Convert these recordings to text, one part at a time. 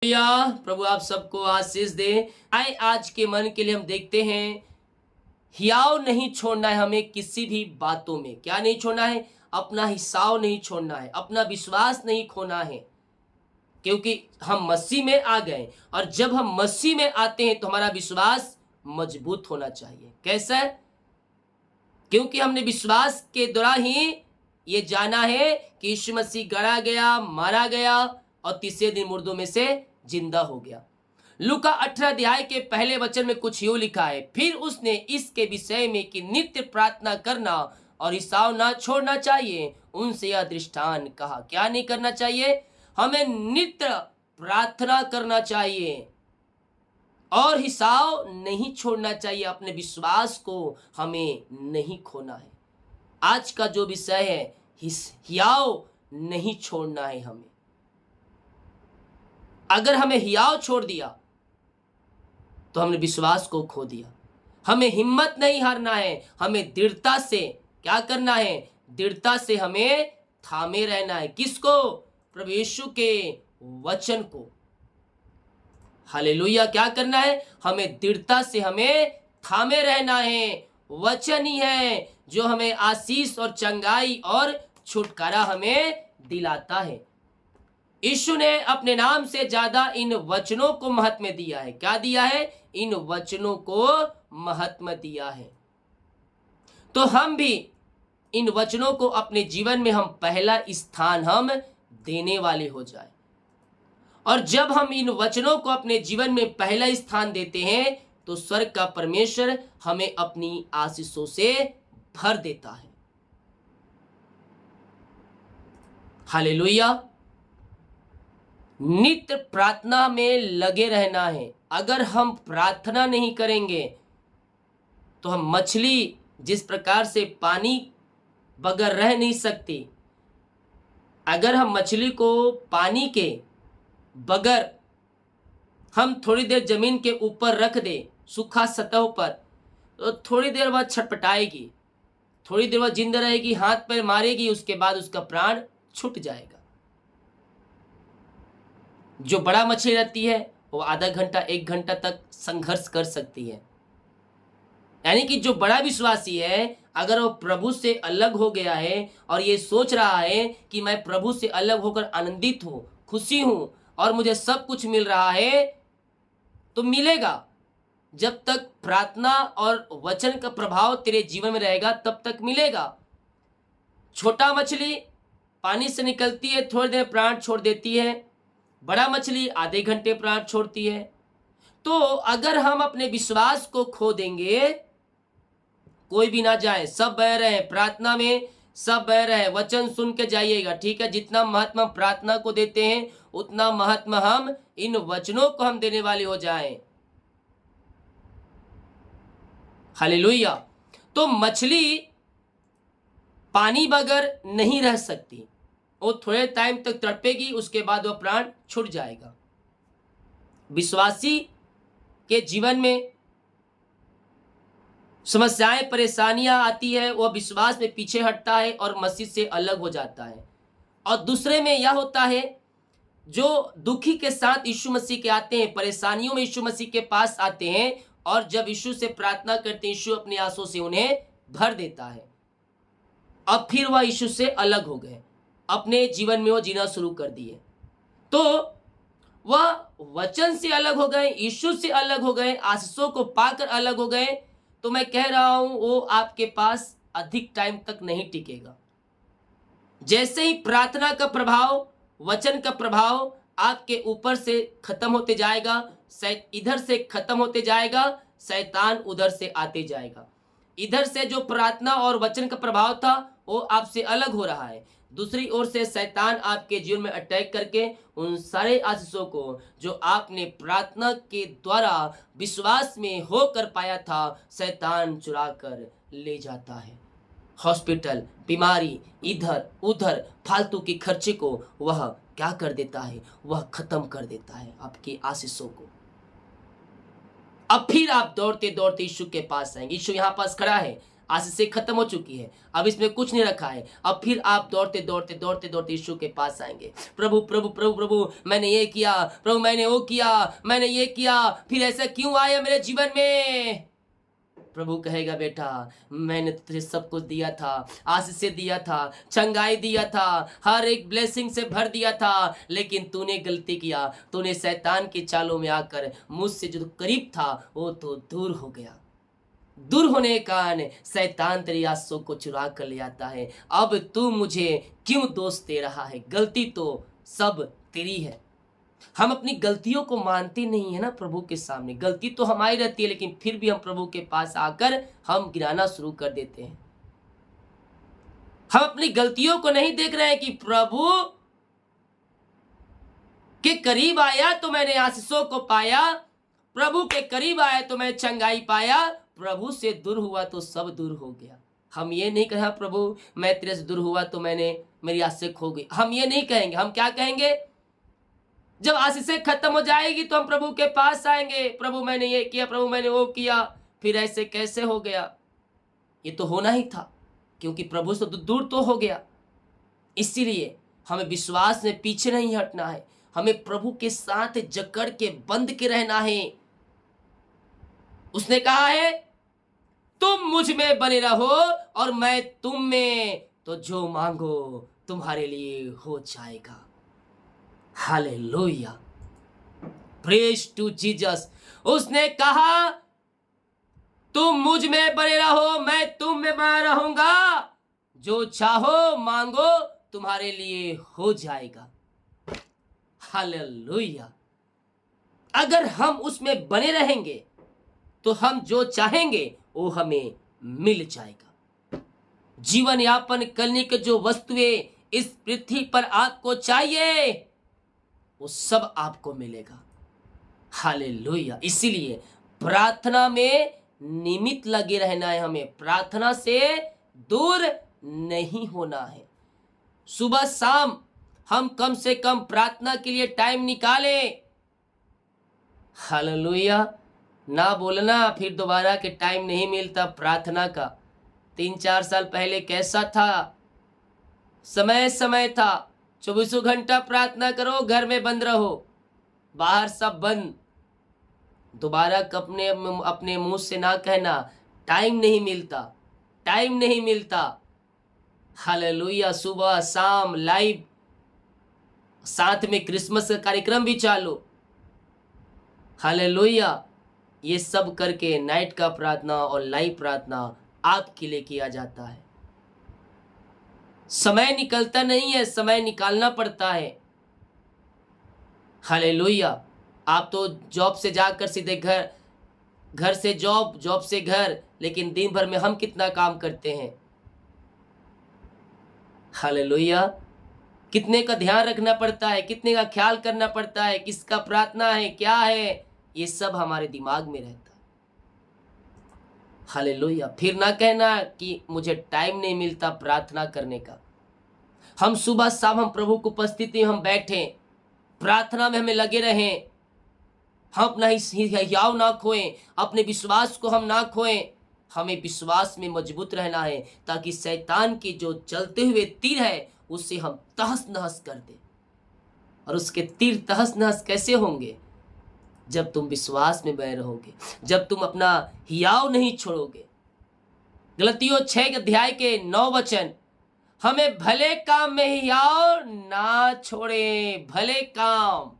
प्रभु आप सबको आशीष दे। आए आज के मन के लिए हम देखते हैं, हियाव नहीं छोड़ना है हमें किसी भी बातों में। क्या नहीं छोड़ना है? अपना हिसाब नहीं छोड़ना है, अपना विश्वास नहीं खोना है, क्योंकि हम मसीह में आ गए। और जब हम मसीह में आते हैं तो हमारा विश्वास मजबूत होना चाहिए। कैसा? क्योंकि हमने विश्वास के द्वारा ही ये जाना है कि यीशु मसीह गड़ा गया, मारा गया और तीसरे दिन मुर्दों में से जिंदा हो गया। लूका 18 अध्याय के पहले वचन में कुछ यूं लिखा है, फिर उसने इसके विषय में कि नित्य प्रार्थना करना और हिसाब ना छोड़ना चाहिए, उनसे यह दृष्टांत कहा। क्या नहीं करना चाहिए? हमें नित्य प्रार्थना करना चाहिए और हिसाब नहीं छोड़ना चाहिए। अपने विश्वास को हमें नहीं खोना है। आज का जो विषय है, हियाव नहीं छोड़ना है हमें। अगर हमें हियाव छोड़ दिया तो हमने विश्वास को खो दिया। हमें हिम्मत नहीं हारना है, हमें दृढ़ता से क्या करना है? दृढ़ता से हमें थामे रहना है। किसको? प्रभु यीशु के वचन को। हालेलुया। क्या करना है? हमें दृढ़ता से हमें थामे रहना है। वचन ही है जो हमें आशीष और चंगाई और छुटकारा हमें दिलाता है। यीशु ने अपने नाम से ज्यादा इन वचनों को महत्व दिया है। क्या दिया है? इन वचनों को महत्व दिया है। तो हम भी इन वचनों को अपने जीवन में हम पहला स्थान हम देने वाले हो जाए। और जब हम इन वचनों को अपने जीवन में पहला स्थान देते हैं तो स्वर्ग का परमेश्वर हमें अपनी आशीषों से भर देता है। हालेलुया। नित्य प्रार्थना में लगे रहना है। अगर हम प्रार्थना नहीं करेंगे तो हम मछली जिस प्रकार से पानी बगैर रह नहीं सकती, अगर हम मछली को पानी के बगैर हम थोड़ी देर जमीन के ऊपर रख दे, सूखा सतह पर, तो थोड़ी देर बाद छटपटाएगी, थोड़ी देर बाद जिंदा रहेगी, हाथ पैर मारेगी, उसके बाद उसका प्राण छूट जाएगा। जो बड़ा मछली रहती है वो आधा घंटा 1 घंटा तक संघर्ष कर सकती है। यानी कि जो बड़ा विश्वासी है, अगर वो प्रभु से अलग हो गया है और ये सोच रहा है कि मैं प्रभु से अलग होकर आनंदित हूं, खुशी हूं और मुझे सब कुछ मिल रहा है, तो मिलेगा। जब तक प्रार्थना और वचन का प्रभाव तेरे जीवन में रहेगा तब तक मिलेगा। छोटा मछली पानी से निकलती है, थोड़ी देर प्राण छोड़ देती है, बड़ा मछली आधे घंटे प्राण छोड़ती है। तो अगर हम अपने विश्वास को खो देंगे, कोई भी ना जाए, सब बह रहे प्रार्थना में, सब बह रहे, वचन सुन के जाइएगा, ठीक है। जितना महत्व हम प्रार्थना को देते हैं उतना महत्व हम इन वचनों को हम देने वाले हो जाएं। हालेलुया। तो मछली पानी बगैर नहीं रह सकती, वो थोड़े टाइम तक तड़पेगी, उसके बाद वह प्राण छूट जाएगा। विश्वासी के जीवन में समस्याएं परेशानियां आती है, वह विश्वास में पीछे हटता है और मसीह से अलग हो जाता है। और दूसरे में यह होता है, जो दुखी के साथ यीशु मसीह के आते हैं, परेशानियों में यीशु मसीह के पास आते हैं और जब यीशु से प्रार्थना करते हैं, यीशु अपनी आंसुओं से उन्हें भर देता है। अब फिर वह यीशु से अलग हो गए, अपने जीवन में वो जीना शुरू कर दिए। तो वह वचन से अलग हो गए, यीशु से अलग हो गए, आशीषों को पाकर अलग हो गए। तो मैं कह रहा हूं वो आपके पास अधिक टाइम तक नहीं टिकेगा। जैसे ही प्रार्थना का प्रभाव, वचन का प्रभाव आपके ऊपर से खत्म होते जाएगा, इधर से खत्म होते जाएगा, शैतान उधर से आते जाएगा। इधर से जो प्रार्थना और वचन का प्रभाव था वो आपसे अलग हो रहा है, दूसरी ओर से शैतान आपके जीवन में अटैक करके उन सारे आशीषों को जो आपने प्रार्थना के द्वारा विश्वास में होकर पाया था, शैतान चुरा कर ले जाता है। हॉस्पिटल, बीमारी, इधर उधर फालतू की खर्चे को वह क्या कर देता है? वह खत्म कर देता है आपकी आशीषों को। अब फिर आप दौड़ते दौड़ते यीशु के पास आएंगे। यीशु यहाँ पास खड़ा है, आशीषें खत्म हो चुकी है, अब इसमें कुछ नहीं रखा है। अब फिर आप दौड़ते दौड़ते दौड़ते दौड़ते यीशु के पास आएंगे। प्रभु प्रभु प्रभु प्रभु, मैंने ये किया, प्रभु मैंने वो किया, मैंने ये किया, फिर ऐसा क्यों आया मेरे जीवन में? प्रभु कहेगा, बेटा मैंने तुझे सब कुछ दिया था, आशीष दिया था, चंगाई दिया था, हर एक ब्लेसिंग से भर दिया था, लेकिन तूने गलती किया, तूने शैतान की चालों में आकर मुझसे जो करीब था वो तो दूर हो गया। दूर होने के कारण शैतान तेरी आंसू को चुरा कर ले आता है। अब तू मुझे क्यों दोष दे रहा है? गलती तो सब तेरी है। हम अपनी गलतियों को मानते नहीं है ना प्रभु के सामने। गलती तो हमारी रहती है, लेकिन फिर भी हम प्रभु के पास आकर हम गिराना शुरू कर देते हैं। हम अपनी गलतियों को नहीं देख रहे हैं कि प्रभु के करीब आया तो मैंने आशीषों को पाया, प्रभु के करीब आया तो मैं चंगाई पाया, प्रभु से दूर हुआ तो सब दूर हो गया। हम ये नहीं कहा प्रभु मैं तेरे से दूर हुआ तो मेरी आशीष खो गई। हम ये नहीं कहेंगे। हम क्या कहेंगे? जब आशीषें खत्म हो जाएगी तो हम प्रभु के पास आएंगे, प्रभु मैंने ये किया, प्रभु मैंने वो किया, फिर ऐसे कैसे हो गया? ये तो होना ही था, क्योंकि प्रभु से दूर तो हो गया। इसीलिए हमें विश्वास में पीछे नहीं हटना है, हमें प्रभु के साथ जकड़ के बंध के रहना है। उसने कहा है तुम मुझ में बने रहो और मैं तुम में, तो जो मांगो तुम्हारे लिए हो जाएगा। Hallelujah, praise to Jesus. उसने कहा तुम मुझ में बने रहो, मैं तुम में बना रहूंगा, जो चाहो मांगो तुम्हारे लिए हो जाएगा। हालेलुया। अगर हम उसमें बने रहेंगे तो हम जो चाहेंगे वो हमें मिल जाएगा। जीवन यापन करने के जो वस्तुएं इस पृथ्वी पर आपको चाहिए वो सब आपको मिलेगा। हालेलुया। इसीलिए प्रार्थना में नियमित लगे रहना है, हमें प्रार्थना से दूर नहीं होना है। सुबह शाम हम कम से कम प्रार्थना के लिए टाइम निकालें। हालेलुया। ना बोलना फिर दोबारा के टाइम नहीं मिलता प्रार्थना का। 3-4 साल पहले कैसा था? समय समय था, 24 घंटा प्रार्थना करो, घर में बंद रहो, बाहर सब बंद। दोबारा अपने मुंह से ना कहना टाइम नहीं मिलता, टाइम नहीं मिलता। हालेलुया। सुबह शाम लाइव, साथ में क्रिसमस का कार्यक्रम भी चालू। हालेलुया। ये सब करके नाइट का प्रार्थना और लाइव प्रार्थना आपके लिए किया जाता है। समय निकलता नहीं है, समय निकालना पड़ता है। हालेलुया। आप तो जॉब से जाकर सीधे घर, घर से जॉब, जॉब से घर, लेकिन दिन भर में हम कितना काम करते हैं। हालेलुया। कितने का ध्यान रखना पड़ता है, कितने का ख्याल करना पड़ता है, किसका प्रार्थना है, क्या है, ये सब हमारे दिमाग में रहता है। हालेलुया। फिर ना कहना कि मुझे टाइम नहीं मिलता प्रार्थना करने का। हम सुबह शाम हम प्रभु की उपस्थिति में हम बैठें, प्रार्थना में हमें लगे रहें। हम अपना हियाव ना खोएं, अपने विश्वास को हम ना खोएं। हमें विश्वास में मजबूत रहना है, ताकि शैतान के जो चलते हुए तीर है उससे हम तहस नहस कर दें। और उसके तीर तहस नहस कैसे होंगे? जब तुम विश्वास में बने रहोगे, जब तुम अपना हियाव नहीं छोड़ोगे। गलतियों 6 अध्याय के 9 वचन, हमें भले काम में हियाव ना छोड़े, भले काम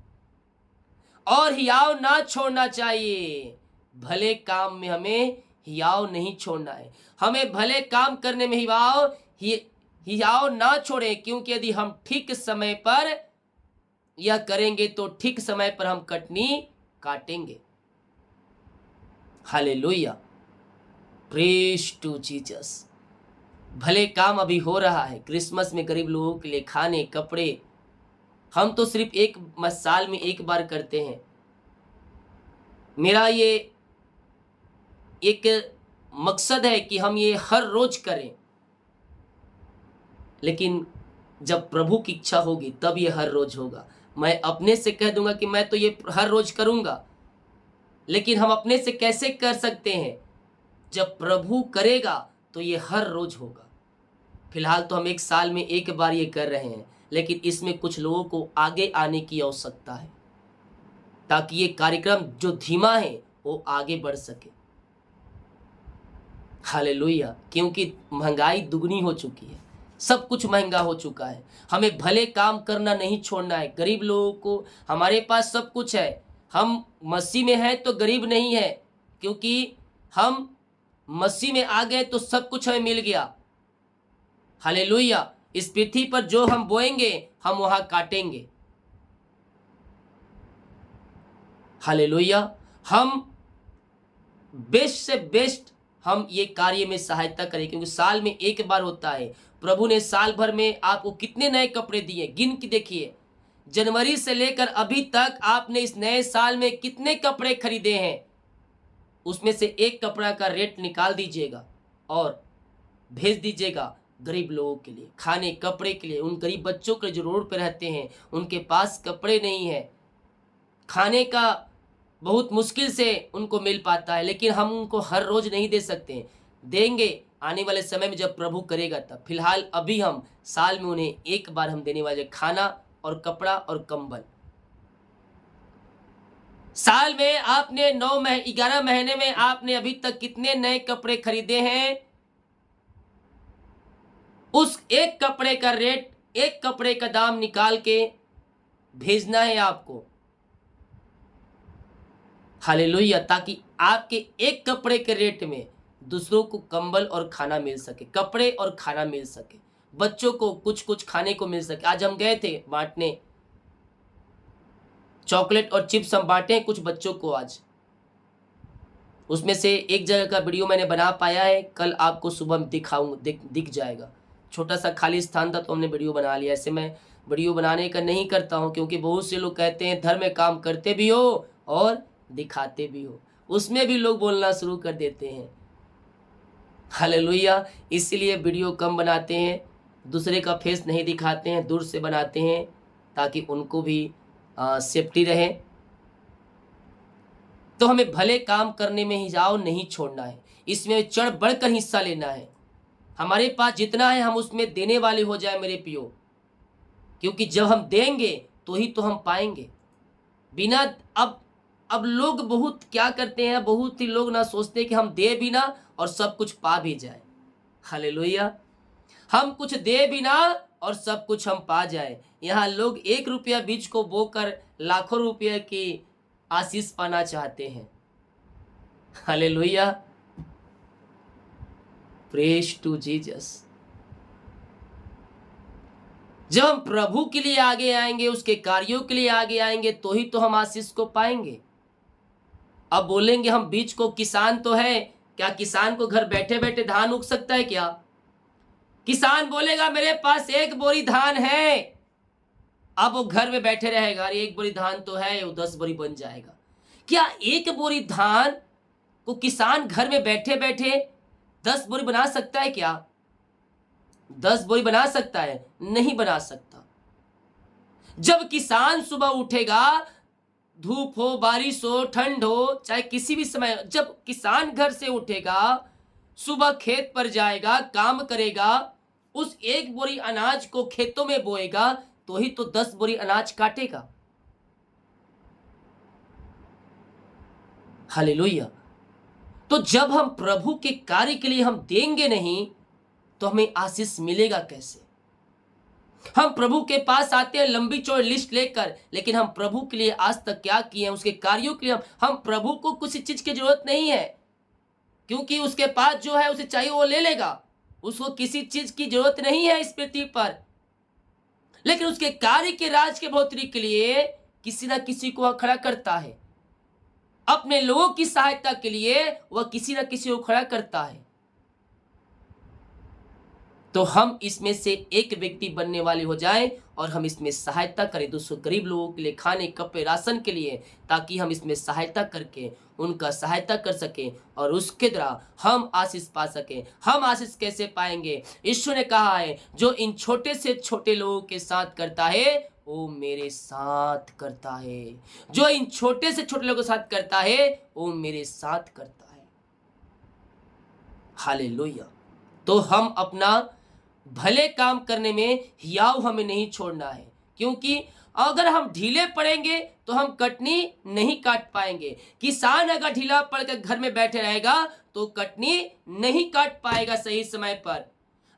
और हियाव ना छोड़ना चाहिए। भले काम में हमें हियाव नहीं छोड़ना है, हमें भले काम करने में हियाव ना छोड़े, क्योंकि यदि हम ठीक समय पर यह करेंगे तो ठीक समय पर हम कटनी काटेंगे। Hallelujah, praise to Jesus. भले काम अभी हो रहा है, क्रिसमस में गरीब लोगों के लिए खाने कपड़े, हम तो सिर्फ एक साल में एक बार करते हैं। मेरा ये एक मकसद है कि हम ये हर रोज करें, लेकिन जब प्रभु की इच्छा होगी तब ये हर रोज होगा। मैं अपने से कह दूंगा कि मैं तो ये हर रोज करूंगा, लेकिन हम अपने से कैसे कर सकते हैं? जब प्रभु करेगा तो ये हर रोज होगा। फिलहाल तो हम एक साल में एक बार ये कर रहे हैं, लेकिन इसमें कुछ लोगों को आगे आने की आवश्यकता है, ताकि ये कार्यक्रम जो धीमा है वो आगे बढ़ सके। हालेलुया। क्योंकि महंगाई दुगनी हो चुकी है, सब कुछ महंगा हो चुका है। हमें भले काम करना नहीं छोड़ना है। गरीब लोगों को, हमारे पास सब कुछ है, हम मसीह में हैं तो गरीब नहीं है, क्योंकि हम मसीह में आ गए तो सब कुछ हमें मिल गया। हालेलुया। इस पृथ्वी पर जो हम बोएंगे हम वहां काटेंगे। हालेलुया। हम बेस्ट से बेस्ट हम ये कार्य में सहायता करें, क्योंकि साल में एक बार होता है। प्रभु ने साल भर में आपको कितने नए कपड़े दिए, गिन के देखिए। जनवरी से लेकर अभी तक आपने इस नए साल में कितने कपड़े खरीदे हैं, उसमें से एक कपड़ा का रेट निकाल दीजिएगा और भेज दीजिएगा गरीब लोगों के लिए, खाने कपड़े के लिए। उन गरीब बच्चों के जो रोड पे रहते हैं, उनके पास कपड़े नहीं है, खाने का बहुत मुश्किल से उनको मिल पाता है, लेकिन हम उनको हर रोज नहीं दे सकते। देंगे आने वाले समय में जब प्रभु करेगा तब। फिलहाल अभी हम साल में उन्हें एक बार हम देने वाले खाना और कपड़ा और कंबल। साल में आपने 11 महीने में आपने अभी तक कितने नए कपड़े खरीदे हैं, उस एक कपड़े का रेट, एक कपड़े का दाम निकाल के भेजना है आपको। हालेलुया। ताकि आपके एक कपड़े के रेट में दूसरों को कंबल और खाना मिल सके, कपड़े और खाना मिल सके, बच्चों को कुछ कुछ खाने को मिल सके। आज हम गए थे बांटने, चॉकलेट और चिप्स हम बांटे हैं कुछ बच्चों को आज। उसमें से एक जगह का वीडियो मैंने बना पाया है, कल आपको सुबह दिखाऊंगा, दिख जाएगा। छोटा सा खाली स्थान था तो हमने वीडियो बना लिया। ऐसे मैं वीडियो बनाने का नहीं करता हूं, क्योंकि बहुत से लोग कहते हैं धर्म में काम करते भी हो और दिखाते भी हो, उसमें भी लोग बोलना शुरू कर देते हैं। हालेलुया। इसीलिए वीडियो कम बनाते हैं, दूसरे का फेस नहीं दिखाते हैं, दूर से बनाते हैं ताकि उनको भी सेफ्टी रहे। तो हमें भले काम करने में ही जाओ, नहीं छोड़ना है, इसमें चढ़ बढ़कर हिस्सा लेना है। हमारे पास जितना है हम उसमें देने वाले हो जाए मेरे पियो, क्योंकि जब हम देंगे तो ही तो हम पाएंगे। बिना अब लोग बहुत क्या करते हैं, बहुत ही लोग ना सोचते कि हम दे भी ना और सब कुछ पा भी जाए। हालेलुया। हम कुछ दे भी ना और सब कुछ हम पा जाए। यहाँ लोग 1 रुपया बीज को बोकर लाखों रुपये की आशीष पाना चाहते हैं। हालेलुया। Praise to Jesus. जब हम प्रभु के लिए आगे आएंगे, उसके कार्यों के लिए आगे आएंगे, तो ही तो हम आशीष को पाएंगे। अब बोलेंगे हम बीज को, किसान तो है, क्या किसान को घर बैठे बैठे धान उग सकता है क्या? किसान बोलेगा मेरे पास 1 बोरी धान है, अब वो घर में बैठे रहेगा, अरे 1 बोरी धान तो है, वो 10 बोरी बन जाएगा। क्या 1 बोरी धान को किसान घर में बैठे बैठे 10 बोरी बना सकता है क्या? 10 बोरी बना सकता है? नहीं बना सकता। जब किसान सुबह उठेगा, धूप हो, बारिश हो, ठंड हो, चाहे किसी भी समय, जब किसान घर से उठेगा, सुबह खेत पर जाएगा, काम करेगा, उस 1 बोरी अनाज को खेतों में बोएगा, तो ही तो 10 बोरी अनाज काटेगा। हालेलुया। तो जब हम प्रभु के कार्य के लिए हम देंगे नहीं, तो हमें आशीष मिलेगा कैसे? हम प्रभु के पास आते हैं लंबी चौड़ी लिस्ट लेकर, लेकिन हम प्रभु के लिए आज तक क्या किए हैं, उसके कार्यों के लिए हम प्रभु को किसी चीज की जरूरत नहीं है, क्योंकि उसके पास जो है उसे चाहिए वो ले लेगा। उसको किसी चीज की जरूरत नहीं है इस पृथ्वी पर, लेकिन उसके कार्य के राज के बढ़ोतरी के लिए किसी ना किसी को वह खड़ा करता है। अपने लोगों की सहायता के लिए वह किसी ना किसी को खड़ा करता है। तो हम इसमें से एक व्यक्ति बनने वाले हो जाएं और हम इसमें सहायता करें दूसरों गरीब लोगों के लिए, खाने कपड़े राशन के लिए, ताकि हम इसमें सहायता करके उनका सहायता कर सकें और उसके द्वारा हम आशीष पा सकें। हम आशीष कैसे पाएंगे? यीशु ने कहा है, जो इन छोटे से छोटे लोगों के साथ करता है वो मेरे साथ करता है। जो इन छोटे से छोटे लोगों के साथ करता है वो मेरे साथ करता है। हालेलुया। तो हम अपना भले काम करने में हियाव हमें नहीं छोड़ना है, क्योंकि अगर हम ढीले पड़ेंगे तो हम कटनी नहीं काट पाएंगे। किसान अगर ढीला पड़कर घर में बैठे रहेगा तो कटनी नहीं काट पाएगा सही समय पर।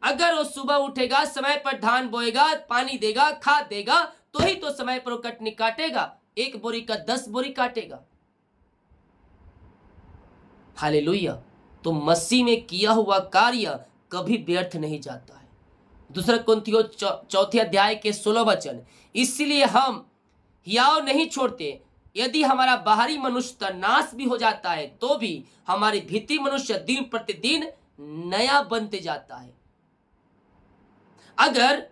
अगर वो सुबह उठेगा, समय पर धान बोएगा, पानी देगा, खाद देगा, तो ही तो समय पर वो कटनी काटेगा। 1 बोरी का 10 बोरी काटेगा। हालेलुया। तो मसीह में किया हुआ कार्य कभी व्यर्थ नहीं जाता है। दूसरा कुरिन्थियों 4 अध्याय के 16 वचन, इसलिए हम हियाव नहीं छोड़ते, यदि हमारा बाहरी मनुष्य नाश भी हो जाता है तो भी हमारे भीतरी मनुष्य दिन प्रतिदिन नया बनते जाता है। अगर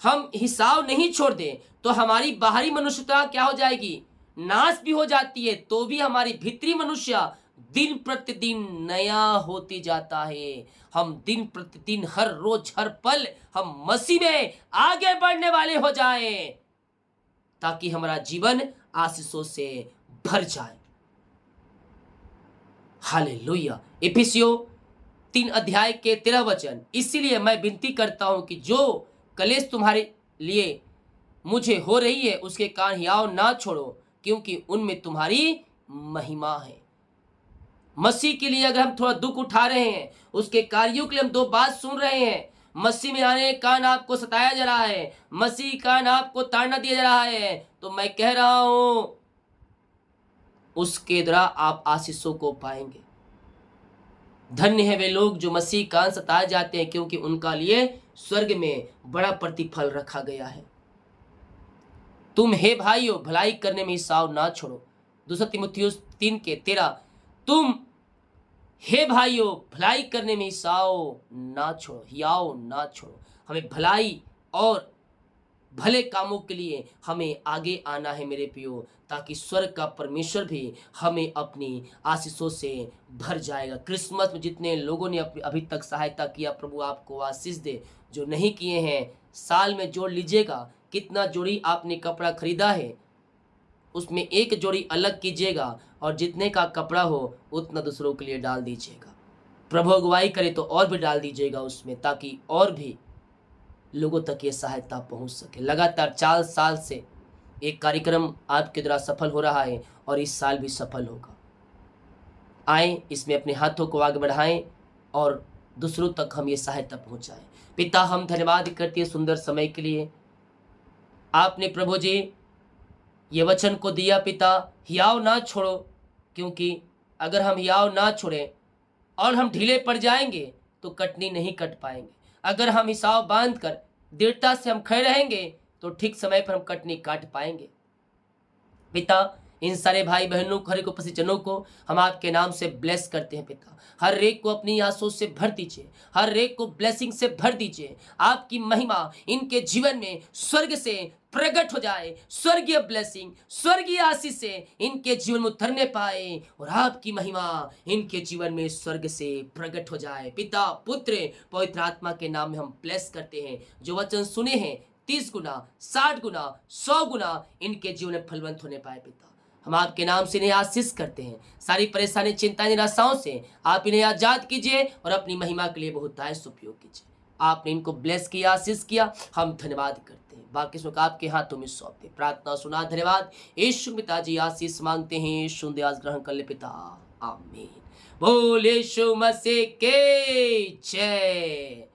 हम हिसाब नहीं छोड़ दें तो हमारी बाहरी मनुष्यता क्या हो जाएगी, नाश भी हो जाती है, तो भी हमारी भीतरी मनुष्य दिन प्रतिदिन नया होती जाता है। हम दिन प्रतिदिन, हर रोज, हर पल हम मसीह में आगे बढ़ने वाले हो जाएं, ताकि हमारा जीवन आशीषों से भर जाए। हालेलुया। इफिसियों 3 अध्याय के 13 वचन, इसीलिए मैं विनती करता हूं कि जो कलेश तुम्हारे लिए मुझे हो रही है उसके कारण हियाव ना छोड़ो, क्योंकि उनमें तुम्हारी महिमा है। मसीह के लिए अगर हम थोड़ा दुख उठा रहे हैं, उसके कार्यों के लिए हम 2 बात सुन रहे हैं, मसीह में आने के कारण आपको सताया जा रहा है, मसीह के कारण आपको ताड़ना दिया जा रहा है, तो मैं कह रहा हूं उसके द्वारा आप आशीषों को पाएंगे। धन्य है वे लोग जो मसीह के कारण सताए जाते हैं, क्योंकि उनका लिए स्वर्ग में बड़ा प्रतिफल रखा गया है। तुम हे भाइयों भलाई करने में हिसाब ना छोड़ो। 2 तीमुथियुस 3 के 13, तुम हे भाइयों भलाई करने में हिसाब ना छोड़ो, हियाव ना छोड़ो। हमें भलाई और भले कामों के लिए हमें आगे आना है मेरे प्रियो, ताकि स्वर्ग का परमेश्वर भी हमें अपनी आशीषों से भर जाएगा। क्रिसमस में जितने लोगों ने अभी तक सहायता किया, प्रभु आपको आशीष दे। जो नहीं किए हैं, साल में जोड़ लीजिएगा, कितना जोड़ी आपने कपड़ा खरीदा है उसमें 1 जोड़ी अलग कीजिएगा, और जितने का कपड़ा हो उतना दूसरों के लिए डाल दीजिएगा। प्रभु अगुवाई करे तो और भी डाल दीजिएगा उसमें, ताकि और भी लोगों तक ये सहायता पहुंच सके। लगातार 4 साल से एक कार्यक्रम आपके द्वारा सफल हो रहा है और इस साल भी सफल होगा। आए इसमें अपने हाथों को आगे बढ़ाएं और दूसरों तक हम ये सहायता पहुंचाएं। पिता, हम धन्यवाद करते हैं सुंदर समय के लिए। आपने प्रभु जी ये वचन को दिया पिता, हियाव ना छोड़ो, क्योंकि अगर हम हियाव ना छोड़ें और हम ढीले पड़ जाएंगे तो कटनी नहीं कट पाएंगे। अगर हम हिसाब बांध कर दृढ़ता से हम खड़े रहेंगे तो ठीक समय पर हम कटनी काट पाएंगे। पिता, इन सारे भाई बहनों को, हर एक उपस्थित जनों को हम आपके नाम से ब्लेस करते हैं पिता। हर एक को अपनी आंसू से भर दीजिए, हर एक को ब्लेसिंग से भर दीजिए। आपकी महिमा इनके जीवन में स्वर्ग से प्रकट हो जाए, स्वर्गीय ब्लेसिंग, स्वर्गीय आशीष से इनके जीवन में उतरने पाए, और आपकी महिमा इनके जीवन में स्वर्ग से प्रकट हो जाए। पिता, पुत्र, पवित्र आत्मा के नाम में हम ब्लेस करते हैं। जो वचन सुने हैं 30 गुना, 60 गुना, 100 गुना इनके जीवन में फलवंत होने पाए। पिता, हम आपके नाम से इन्हें आशीष करते हैं। सारी परेशानी, चिंता, निराशाओं से आप इन्हें आजाद कीजिए और अपनी महिमा के लिए बहुतायत उपयोग कीजिए। आपने इनको ब्लेस किया, आशीष किया, हम धन्यवाद करते हैं। बाकी सुख आपके हाथों में सौंपते, प्रार्थना सुना, धन्यवाद। यीशु पिताजी आशीष मांगते हैं, यीशु दयास ग्रहण कर ले पिता, आमीन। बोल यीशु मसीह के जय।